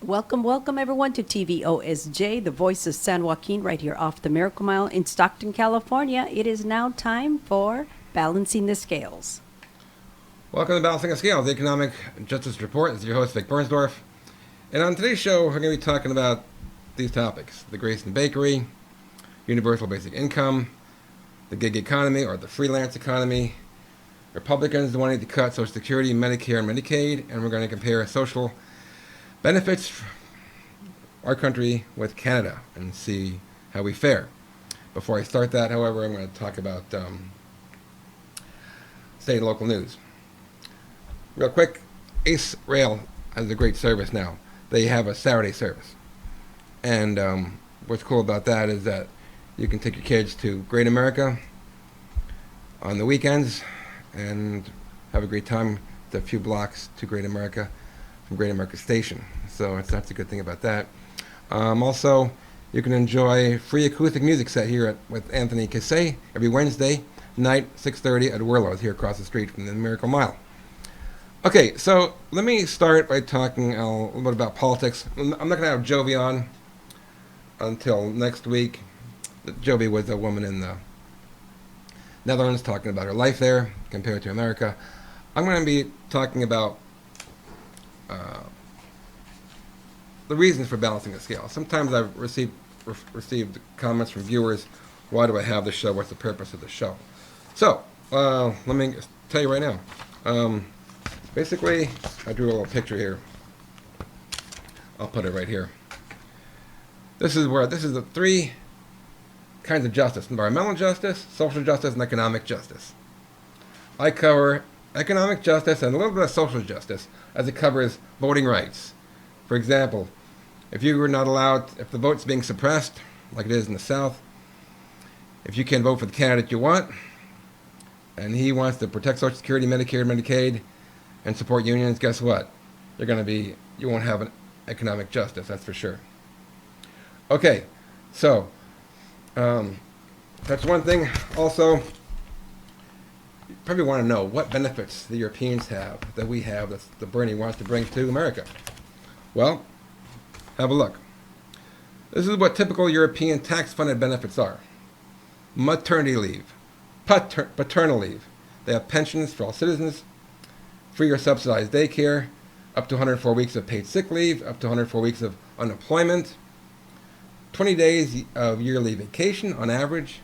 Welcome, welcome everyone to TVOSJ, the voice of San Joaquin, right here off the Miracle Mile in Stockton, California. It is now time for Balancing the Scales. Welcome to Balancing the Scales, the Economic Justice Report. This is your host, Vic Bernsdorff. And on today's show, we're going to be talking about these topics: the Grayson Bakery, universal basic income, the gig economy or the freelance economy, Republicans wanting to cut Social Security, Medicare, and Medicaid, and we're going to compare social benefits our country with Canada and see how we fare. Before I start that, however, I'm going to talk about state and local news. Real quick, Ace Rail has a great service now. They have a Saturday service. And what's cool about that is that you can take your kids to Great America on the weekends and have a great time. It's a few blocks to Great America from Great America Station. So that's a good thing about that. Also, you can enjoy free acoustic music set here with Anthony Cassay every Wednesday night, 6:30 at Werlo's here across the street from the Miracle Mile. Okay, so let me start by talking a little bit about politics. I'm not going to have Jovi on until next week. Jovi was a woman in the Netherlands talking about her life there compared to America. I'm going to be talking about the reasons for balancing the scale. Sometimes I've received comments from viewers, why do I have this show? What's the purpose of the show? So, let me tell you right now. Basically, I drew a little picture here. I'll put it right here. This is the three kinds of justice: environmental justice, social justice, and economic justice. I cover economic justice and a little bit of social justice as it covers voting rights. For example, if you were not allowed, if the vote's being suppressed, like it is in the South, if you can't vote for the candidate you want, and he wants to protect Social Security, Medicare, Medicaid, and support unions, guess what? You won't have an economic justice, that's for sure. Okay, so that's one thing. Also, you probably want to know what benefits the Europeans have that we have that the Bernie wants to bring to America. Well, have a look. This is what typical European tax-funded benefits are: maternity leave, paternal leave. They have pensions for all citizens, free or subsidized daycare, up to 104 weeks of paid sick leave, up to 104 weeks of unemployment, 20 days of yearly vacation on average.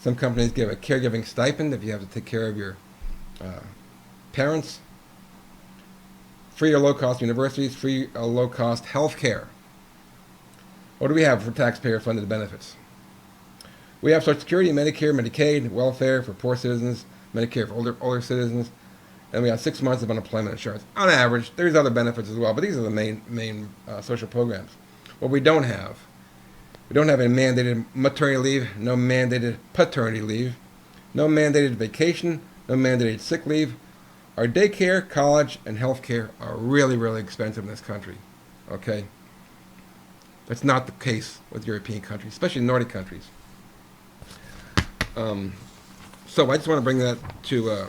Some companies give a caregiving stipend if you have to take care of your parents. Free or low-cost universities, free or low-cost health care. What do we have for taxpayer-funded benefits? We have Social Security, Medicare, Medicaid, welfare for poor citizens, Medicare for older citizens, and we have 6 months of unemployment insurance. On average, there's other benefits as well, but these are the main social programs. What we don't have a mandated maternity leave, no mandated paternity leave, no mandated vacation, no mandated sick leave. Our daycare, college, and health care are really, really expensive in this country, okay? That's not the case with European countries, especially Nordic countries. So I just want to bring that to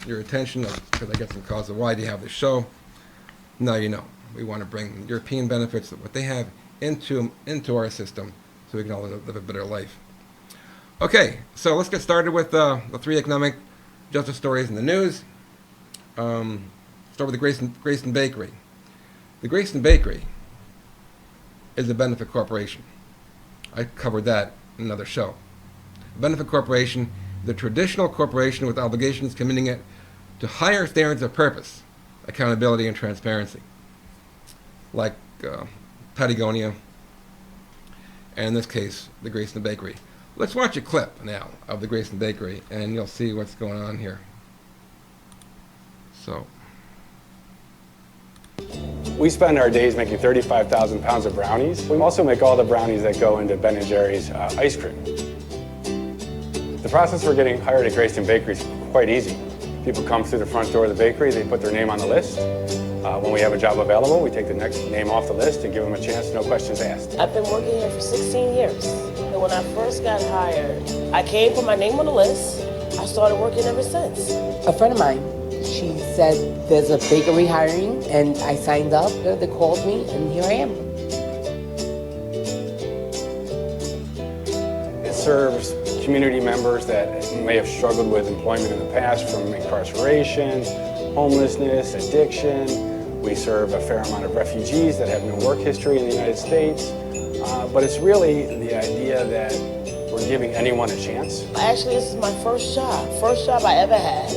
your attention, because I get some calls of why do you have this show? Now you know. We want to bring European benefits, what they have, into our system so we can all live a better life. Okay, so let's get started with the three economic justice stories in the news. Start with the Grayson Bakery. The Grayson Bakery is a benefit corporation. I covered that in another show. A benefit corporation, the traditional corporation with obligations committing it to higher standards of purpose, accountability, and transparency, like Patagonia, and in this case, the Grayson Bakery. Let's watch a clip now of the Grayson Bakery, and you'll see what's going on here. So, we spend our days making 35,000 pounds of brownies. We also make all the brownies that go into Ben & Jerry's ice cream. The process for getting hired at Grayson Bakery is quite easy. People come through the front door of the bakery, they put their name on the list. When we have a job available, we take the next name off the list and give them a chance, no questions asked. I've been working here for 16 years. And when I first got hired, I came, put my name on the list. I started working ever since. A friend of mine, She said there's a bakery hiring, and I signed up. They called me, and here I am. It serves community members that may have struggled with employment in the past, from incarceration, homelessness, addiction. We serve a fair amount of refugees that have no work history in the United States. But it's really the idea that we're giving anyone a chance. Actually, this is my first job I ever had.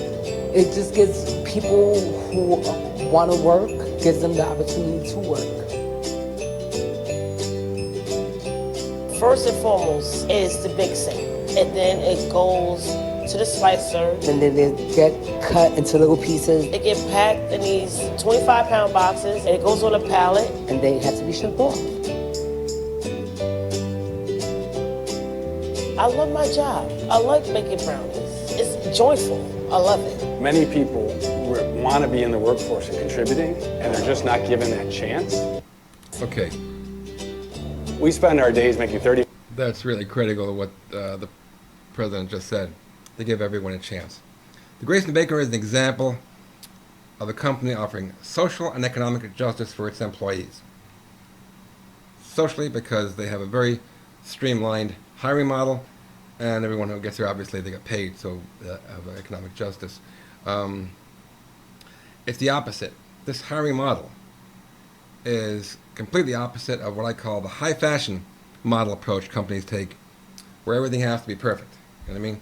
It just gives people who want to work, gives them the opportunity to work. First and foremost is the big sale, and then it goes to the slicer. And then they get cut into little pieces. It get packed in these 25-pound boxes, and it goes on a pallet. And they have to be shipped off. I love my job. I like making brownies. It's joyful. I love it. Many people want to be in the workforce and contributing, and they're just not given that chance. Okay, We spend our days making 30. that's really critical to what the president just said, to give everyone a chance. The Grayson Bakery is an example of a company offering social and economic justice for its employees. Socially, because they have a very streamlined hiring model, and everyone who gets there, obviously, they get paid, so have economic justice. It's the opposite. This hiring model is completely opposite of what I call the high fashion model approach companies take, where everything has to be perfect. You know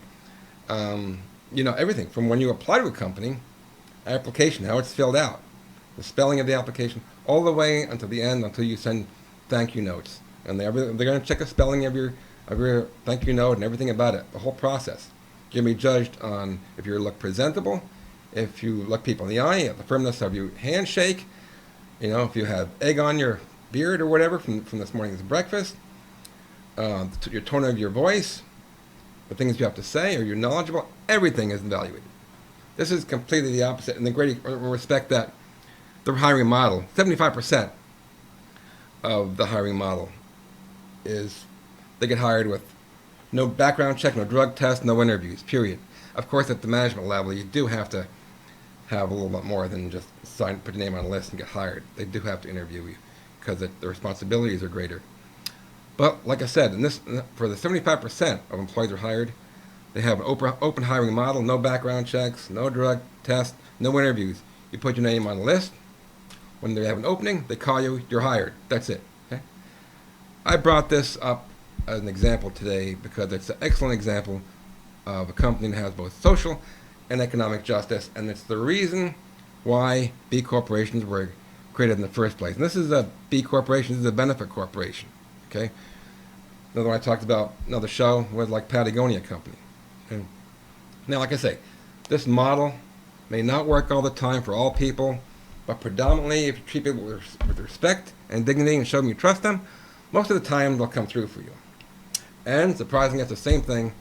what I mean? Everything from when you apply to a company, application, how it's filled out, the spelling of the application, all the way until the end, until you send thank you notes. And they're going to check the spelling of your thank you note and everything about it, the whole process. You're going to be judged on if you look presentable, if you look people in the eye, the firmness of your handshake, if you have egg on your beard or whatever from this morning's breakfast, your tone of your voice, the things you have to say, are you knowledgeable? Everything is evaluated. This is completely the opposite, in the great respect that the hiring model, 75% of the hiring model is they get hired with no background check, no drug test, no interviews, period. Of course, at the management level, you do have to have a little bit more than just put your name on a list and get hired. They do have to interview you because the responsibilities are greater. But like I said, for the 75% of employees are hired, they have an open hiring model, no background checks, no drug test, no interviews. You put your name on a list. When they have an opening, they call you, you're hired. That's it. Okay? I brought this up as an example today because it's an excellent example of a company that has both social and economic justice, and it's the reason why B corporations were created in the first place. And this is a B corporation, this is a benefit corporation. Okay? Another one I talked about, another show, was like Patagonia Company. Okay? Now, like I say, this model may not work all the time for all people, but predominantly, if you treat people with respect and dignity and show them you trust them, most of the time they'll come through for you. And surprisingly, it's the same thing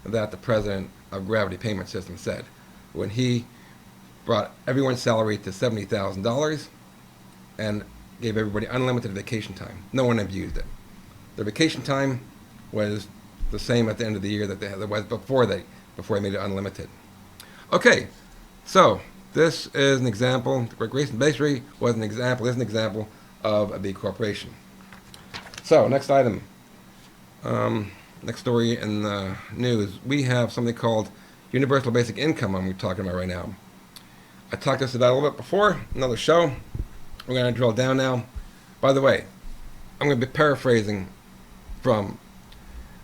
that the president of Gravity Payment System said when he brought everyone's salary to $70,000 and gave everybody unlimited vacation time. No one abused it. Their vacation time was the same at the end of the year that there was before they made it unlimited. Okay, so this is an example. Grayson Bakery is an example of a B corporation. So, next item. Next story in the news. We have something called universal basic income we're talking about right now. I talked this about a little bit before, another show. We're going to drill down now. By the way, I'm going to be paraphrasing from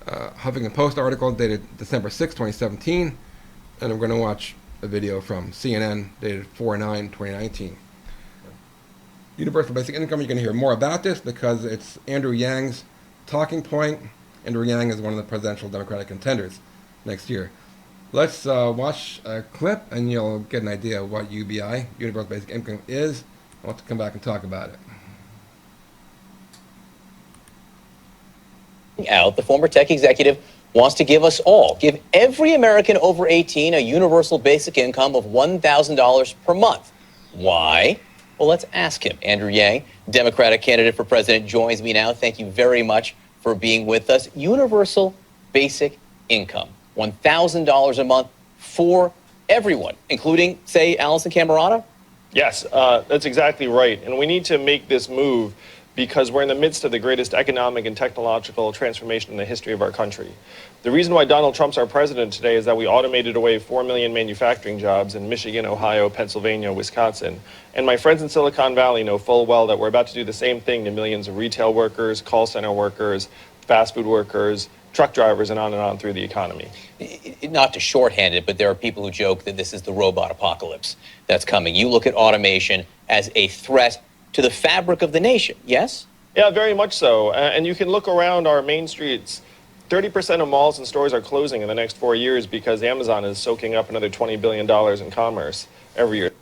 Huffington Post article dated December 6, 2017, and I'm going to watch a video from CNN dated 4/9/2019. Universal basic income, you're going to hear more about this because it's Andrew Yang's talking point. Andrew Yang is one of the presidential Democratic contenders next year. Let's watch a clip and you'll get an idea of what UBI, Universal Basic Income, is. I'll have to come back and talk about it. Out, the former tech executive wants to give us all, give every American over 18 a universal basic income of $1,000 per month. Why? Well, let's ask him. Andrew Yang, Democratic candidate for president, joins me now. Thank you very much for being with us. Universal basic income, $1,000 a month for everyone, including, say, Allison Camerata? Yes, that's exactly right. And we need to make this move because we're in the midst of the greatest economic and technological transformation in the history of our country. The reason why Donald Trump's our president today is that we automated away 4 million manufacturing jobs in Michigan, Ohio, Pennsylvania, Wisconsin. And my friends in Silicon Valley know full well that we're about to do the same thing to millions of retail workers, call center workers, fast food workers, truck drivers, and on through the economy. Not to shorthand it, but there are people who joke that this is the robot apocalypse that's coming. You look at automation as a threat to the fabric of the nation, yes? Yeah, very much so. And you can look around our main streets. 30% of malls and stores are closing in the next 4 years because Amazon is soaking up another $20 billion in commerce every year.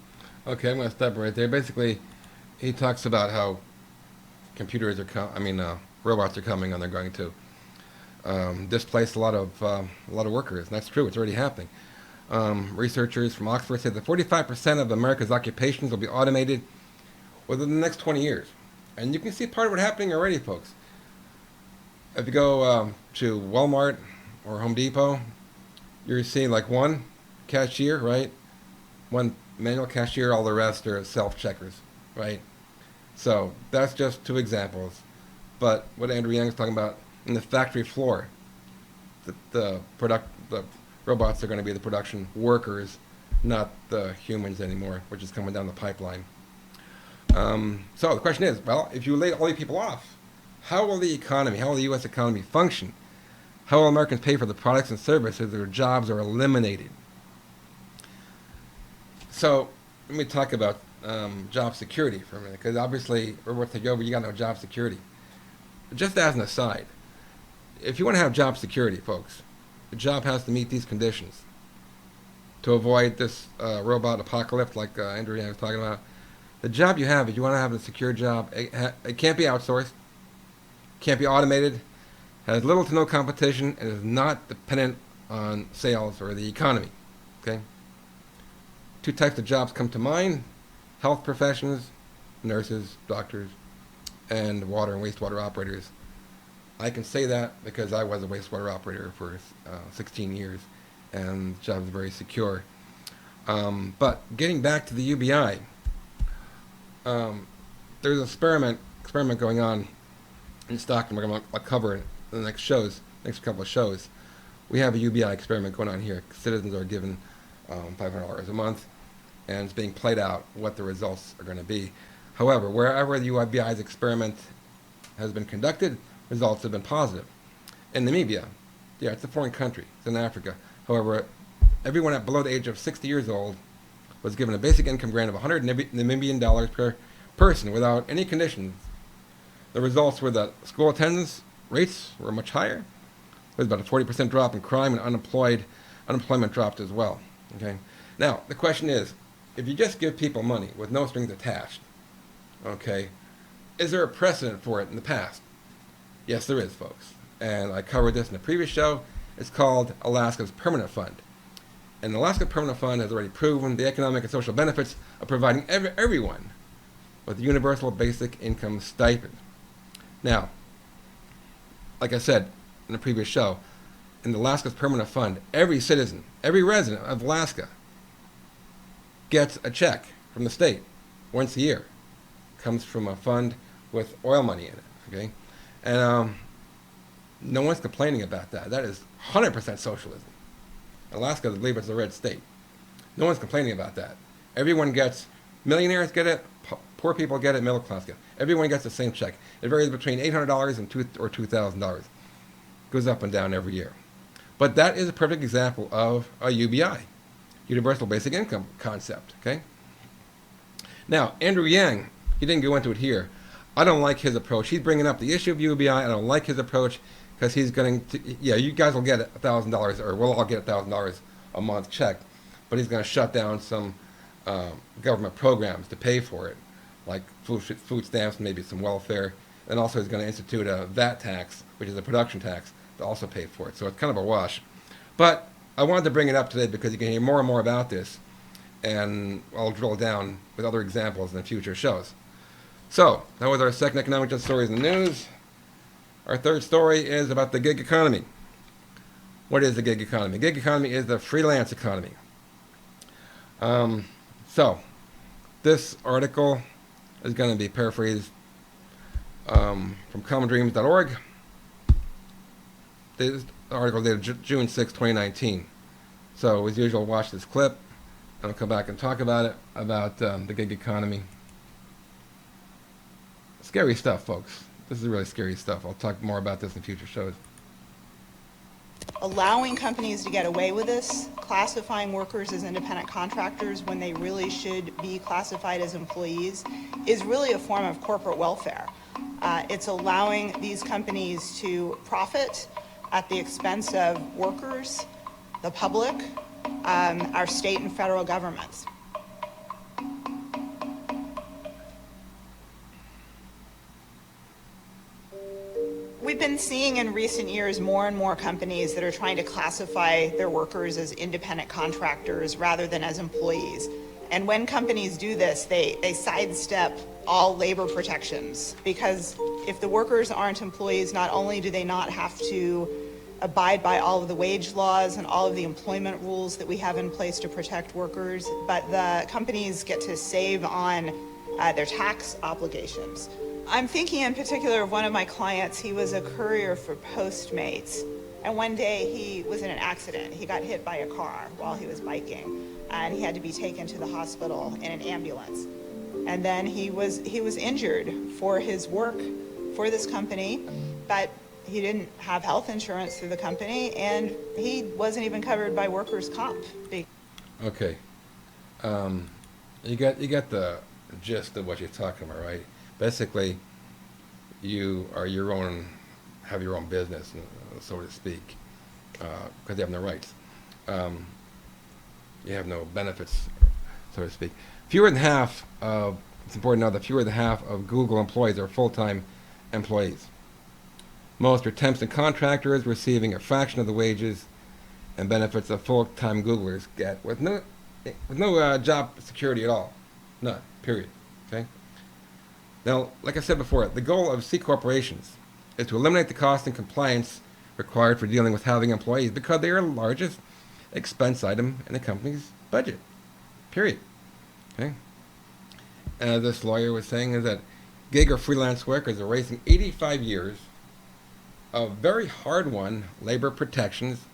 Okay, I'm going to stop right there. Basically, he talks about how computers are robots are coming and they're going to displace a lot of workers. And that's true. It's already happening. Researchers from Oxford say that 45% of America's occupations will be automated within the next 20 years. And you can see part of it happening already, folks. If you go to Walmart or Home Depot, you're seeing like one cashier, right? One manual cashier, all the rest are self-checkers, right? So that's just two examples. But what Andrew Yang is talking about in the factory floor, the robots are going to be the production workers, not the humans anymore, which is coming down the pipeline. So the question is, well, if you lay all these people off, how will the U.S. economy function? How will Americans pay for the products and services if their jobs are eliminated? So let me talk about job security for a minute, because obviously robots take over, you got no job security. Just as an aside, if you want to have job security, folks, the job has to meet these conditions to avoid this robot apocalypse like Andrew Yang was talking about. The job you have, if you want to have a secure job, it can't be outsourced, can't be automated, has little to no competition, and is not dependent on sales or the economy. Okay? Two types of jobs come to mind: health professions, nurses, doctors, and water and wastewater operators. I can say that because I was a wastewater operator for 16 years, and the job is very secure. But getting back to the UBI, there's an experiment going on in Stockton. We're going to cover it in the next couple of shows. We have a UBI experiment going on here. Citizens are given $500 a month, and it's being played out what the results are going to be. However, wherever the UBI's experiment has been conducted, results have been positive. In Namibia, yeah, it's a foreign country. It's in Africa. However, everyone below the age of 60 years old was given a basic income grant of $100 Namibian dollars per person without any conditions. The results were that school attendance rates were much higher. There was about a 40% drop in crime, and unemployment dropped as well. Okay. Now, the question is, if you just give people money with no strings attached, okay, is there a precedent for it in the past? Yes, there is, folks. And I covered this in a previous show. It's called Alaska's Permanent Fund. And the Alaska Permanent Fund has already proven the economic and social benefits of providing everyone with a universal basic income stipend. Now, like I said in the previous show, in the Alaska's Permanent Fund, every citizen, every resident of Alaska gets a check from the state once a year. It comes from a fund with oil money in it, okay? And no one's complaining about that. That is 100% socialism. Alaska, I believe, it's a red state. No one's complaining about that. Everyone gets, millionaires get it, poor people get it, middle class get it. Everyone gets the same check. It varies between $800 and $2,000. Goes up and down every year. But that is a perfect example of a UBI, Universal Basic Income concept, okay? Now, Andrew Yang, he didn't go into it here. I don't like his approach. He's bringing up the issue of UBI. I don't like his approach because he's going to, yeah, you guys will get $1,000, or we'll all get $1,000 a month check, but he's going to shut down some government programs to pay for it, like food stamps, maybe some welfare, and also he's going to institute a VAT tax, which is a production tax, to also pay for it. So it's kind of a wash. But I wanted to bring it up today because you can hear more and more about this, and I'll drill down with other examples in the future shows. So, that was our second economic justice stories in the news. Our third story is about the gig economy. What is the gig economy? Gig economy is the freelance economy. So, this article is going to be paraphrased from commondreams.org. This article dated June 6, 2019. So, as usual, watch this clip, and I'll come back and talk about it, about the gig economy. Scary stuff, folks. This is really scary stuff. I'll talk more about this in future shows. Allowing companies to get away with this, classifying workers as independent contractors when they really should be classified as employees, is really a form of corporate welfare. It's allowing these companies to profit at the expense of workers, the public, our state and federal governments. We've been seeing in recent years more and more companies that are trying to classify their workers as independent contractors rather than as employees. And when companies do this, they sidestep all labor protections, because if the workers aren't employees, not only do they not have to abide by all of the wage laws and all of the employment rules that we have in place to protect workers, but the companies get to save on their tax obligations. I'm thinking in particular of one of my clients. He was a courier for Postmates, and one day he was in an accident. He got hit by a car while he was biking, and he had to be taken to the hospital in an ambulance. And then he was injured for his work for this company, but he didn't have health insurance through the company, and he wasn't even covered by workers' comp. Okay. You get the gist of what you're talking about, right? Basically, you are have your own business, so to speak, because you have no rights. You have no benefits, so to speak. It's important to know that fewer than half of Google employees are full-time employees. Most are temps and contractors, receiving a fraction of the wages and benefits that full-time Googlers get, with no job security at all. None, period. Okay? Now, like I said before, the goal of C corporations is to eliminate the cost and compliance required for dealing with having employees, because they are the largest expense item in the company's budget. Period. Okay? And as this lawyer was saying, is that gig or freelance workers are wasting 85 years of very hard-won labor protections,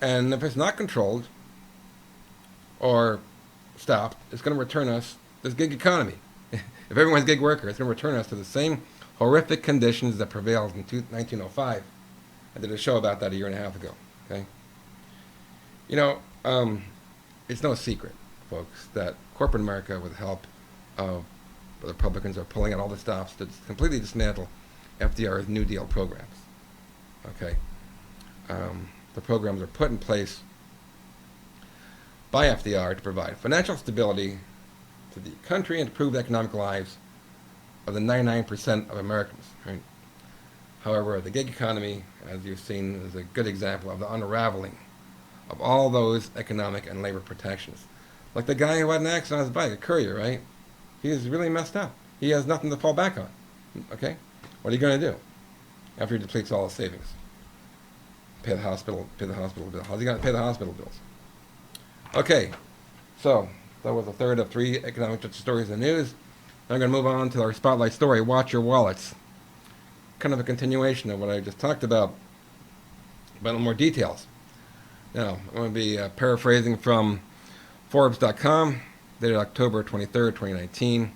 and if it's not controlled or stopped, it's going to return us this gig economy. If everyone's a gig worker, it's going to return us to the same horrific conditions that prevailed in 1905. I did a show about that a year and a half ago. Okay, you know, it's no secret, folks, that corporate America, with the help of the Republicans, are pulling out all the stops to completely dismantle FDR's New Deal programs. Okay, the programs are put in place by FDR to provide financial stability to the country and improve the economic lives of the 99% of Americans. Right? However, the gig economy, as you've seen, is a good example of the unraveling of all those economic and labor protections. Like the guy who had an accident on his bike, a courier, right? He is really messed up. He has nothing to fall back on. Okay? What are you going to do after he depletes all his savings? Pay the hospital bill. How's he going to pay the hospital bills? Okay, so that was the third of 3 economic stories in the news. Now I'm going to move on to our spotlight story, Watch Your Wallets. Kind of a continuation of what I just talked about, but a little more details. Now, I'm going to be paraphrasing from Forbes.com, dated October 23rd, 2019,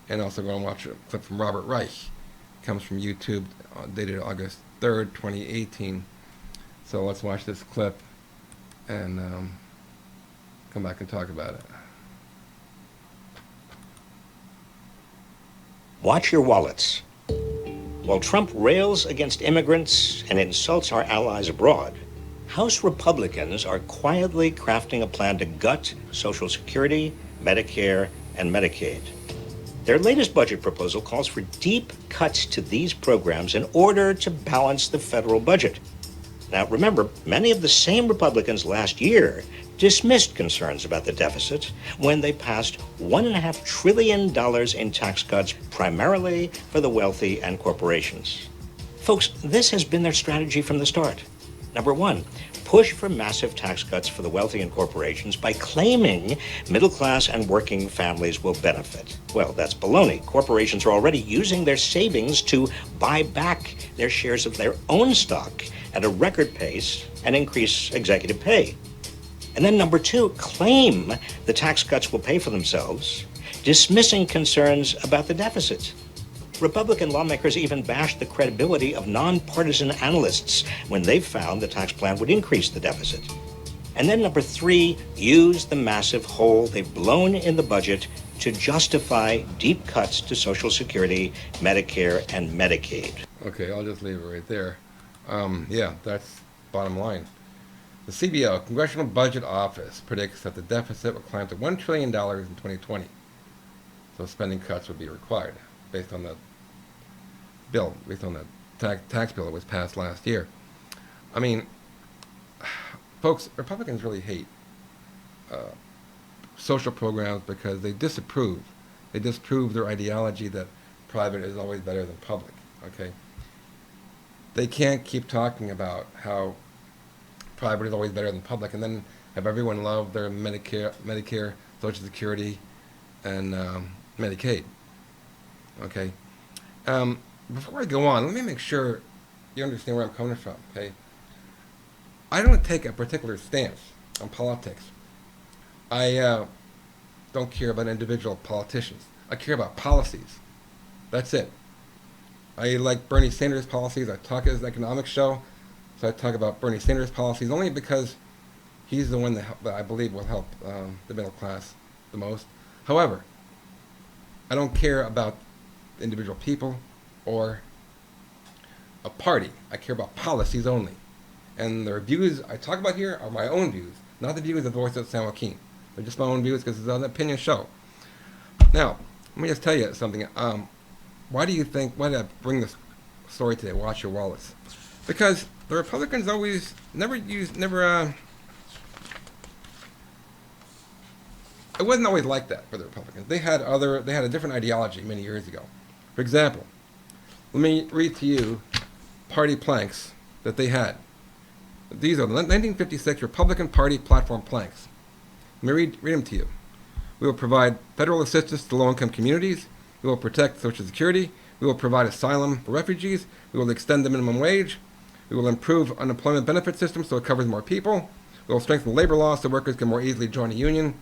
and also going to watch a clip from Robert Reich. It comes from YouTube, dated August 3rd, 2018. So let's watch this clip and come back and talk about it. Watch your wallets. While Trump rails against immigrants and insults our allies abroad, House Republicans are quietly crafting a plan to gut Social Security, Medicare, and Medicaid. Their latest budget proposal calls for deep cuts to these programs in order to balance the federal budget. Now, remember, many of the same Republicans last year dismissed concerns about the deficit when they passed $1.5 trillion in tax cuts, primarily for the wealthy and corporations. Folks, this has been their strategy from the start. Number one, push for massive tax cuts for the wealthy and corporations by claiming middle class and working families will benefit. Well, that's baloney. Corporations are already using their savings to buy back their shares of their own stock at a record pace and increase executive pay. And then number two, claim the tax cuts will pay for themselves, dismissing concerns about the deficit. Republican lawmakers even bashed the credibility of nonpartisan analysts when they found the tax plan would increase the deficit. And then number three, use the massive hole they've blown in the budget to justify deep cuts to Social Security, Medicare, and Medicaid. Okay, I'll just leave it right there. Yeah, that's bottom line. The CBO, Congressional Budget Office, predicts that the deficit will climb to $1 trillion in 2020. So spending cuts would be required based on the bill, based on the tax bill that was passed last year. I mean, folks, Republicans really hate social programs because they disprove their ideology that private is always better than public, okay? They can't keep talking about how private is always better than public and then have everyone love their Medicare, Social Security, and Medicaid, okay? Before I go on, let me make sure you understand where I'm coming from, okay? I don't take a particular stance on politics. I don't care about individual politicians. I care about policies. That's it. I like Bernie Sanders' policies. I talk at his economics show, so I talk about Bernie Sanders' policies only because he's the one that I believe will help the middle class the most. However, I don't care about individual people or a party. I care about policies only. And the views I talk about here are my own views, not the views of the Voice of San Joaquin. They're just my own views because it's an opinion show. Now, let me just tell you something. Why did I bring this story today, Watch Your Wallets? Because the Republicans always it wasn't always like that for the Republicans. They had a different ideology many years ago. For example, let me read to you party planks that they had. These are the 1956 Republican Party platform planks. Let me read them to you. We will provide federal assistance to low-income communities. We will protect Social Security. We will provide asylum for refugees. We will extend the minimum wage. We will improve unemployment benefit system so it covers more people. We will strengthen labor laws so workers can more easily join a union.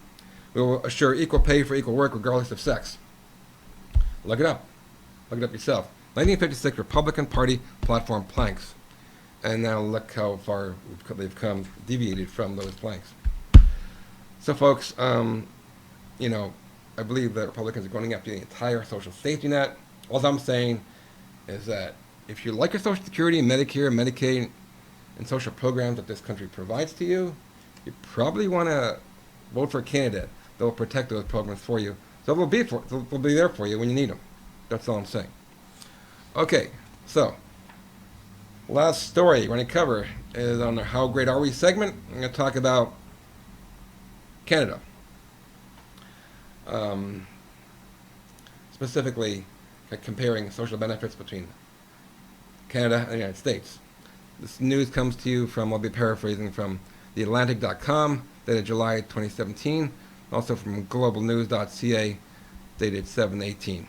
We will assure equal pay for equal work regardless of sex. Look it up. Look it up yourself. 1956 Republican Party platform planks. And now look how far they've come, deviated from those planks. So folks, I believe that Republicans are going after the entire social safety net. All I'm saying is that if you like your Social Security, Medicare, Medicaid, and social programs that this country provides to you, you probably want to vote for a candidate that will protect those programs for you. So they'll be there for you when you need them. That's all I'm saying. Okay, so last story we're going to cover is on the How Great Are We segment. I'm going to talk about Canada. Specifically, comparing social benefits between Canada and the United States. This news comes to you from, I'll be paraphrasing from theatlantic.com, dated July 2017, also from globalnews.ca, dated 7/18.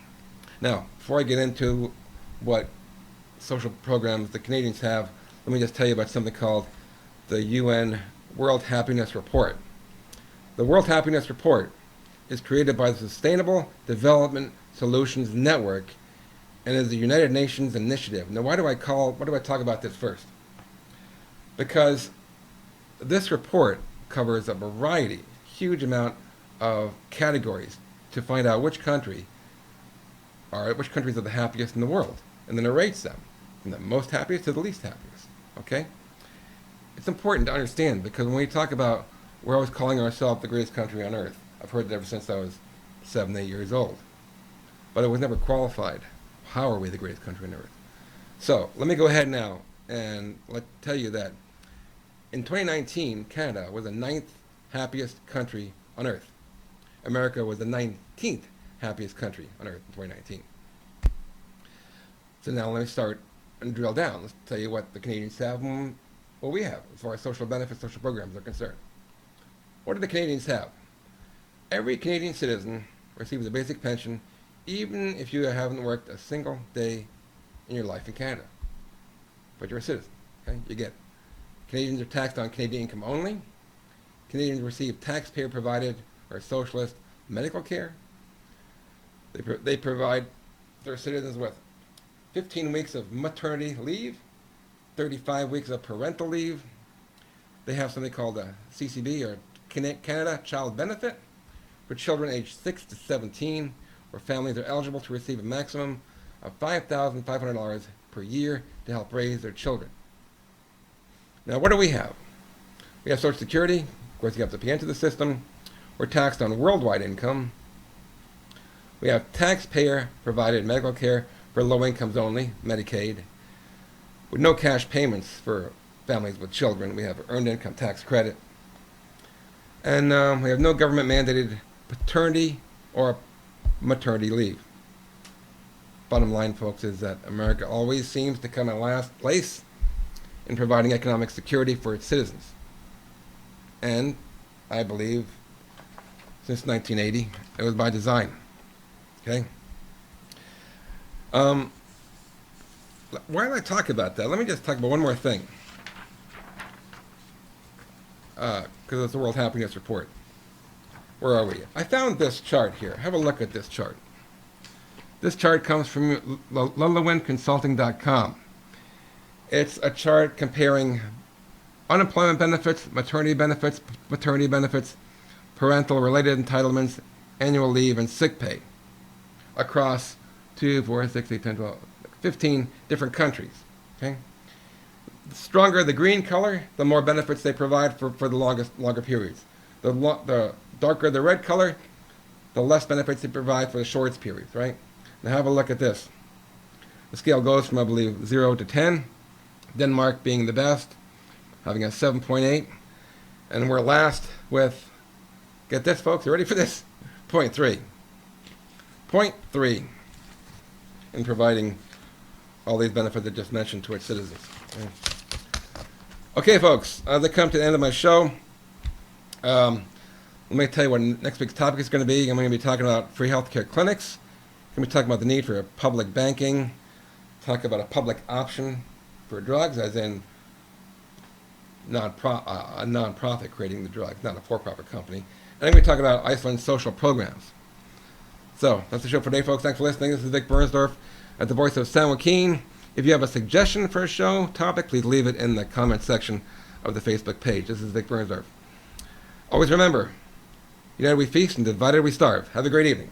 Now, before I get into what social programs the Canadians have, let me just tell you about something called the UN World Happiness Report. The World Happiness Report is created by the Sustainable Development Solutions Network and is the United Nations initiative. Now, why do I talk about this first? Because this report covers a variety, huge amount of categories to find out which countries are the happiest in the world, and then it rates them from the most happiest to the least happiest. Okay? It's important to understand because when we talk about we're always calling ourselves the greatest country on earth. I've heard it ever since I was 7, 8 years old. But it was never qualified. How are we the greatest country on earth? So let me go ahead now and tell you that in 2019, Canada was the 9th happiest country on earth. America was the 19th happiest country on earth in 2019. So now let me start and drill down. Let's tell you what the Canadians have and what we have as far as social benefits, social programs are concerned. What do the Canadians have? Every Canadian citizen receives a basic pension, even if you haven't worked a single day in your life in Canada. But you're a citizen, okay? You get it. Canadians are taxed on Canadian income only. Canadians receive taxpayer-provided or socialist medical care. They provide their citizens with 15 weeks of maternity leave, 35 weeks of parental leave. They have something called a CCB, or Canada Child Benefit, for children aged 6 to 17, where families are eligible to receive a maximum of $5,500 per year to help raise their children. Now, what do we have? We have Social Security. Of course, you have to pay into the system. We're taxed on worldwide income. We have taxpayer-provided medical care for low incomes only, Medicaid, with no cash payments for families with children. We have earned income tax credit. And we have no government-mandated paternity or maternity leave. Bottom line, folks, is that America always seems to come in last place in providing economic security for its citizens. And I believe since 1980, it was by design. Okay? Why did I talk about that? Let me just talk about one more thing. Because it's the World Happiness Report. Where are we? I found this chart here. Have a look at this chart. This chart comes from LullawinConsulting.com. It's a chart comparing unemployment benefits, maternity benefits, paternity benefits, parental related entitlements, annual leave, and sick pay across 2, 4, 6, 8, 10, 12, 15 different countries. Okay? The stronger the green color, the more benefits they provide for the longer periods. The darker the red color, the less benefits they provide for the shortest periods, right? Now have a look at this. The scale goes from, I believe, 0 to 10, Denmark being the best, having a 7.8, and we're last with, get this folks, you ready for this? 0.3. 0.3 in providing all these benefits I just mentioned to its citizens. Okay, folks, as I come to the end of my show, let me tell you what next week's topic is going to be. I'm going to be talking about free healthcare clinics. I'm going to be talking about the need for public banking, talk about a public option for drugs, as in a non-profit creating the drugs, not a for-profit company. And I'm going to talk about Iceland's social programs. So that's the show for today, folks. Thanks for listening. This is Vic Bernsdorff at the Voice of San Joaquin. If you have a suggestion for a show topic, please leave it in the comment section of the Facebook page. This is Vic Bernsdorff. Always remember, united we feast and divided we starve. Have a great evening.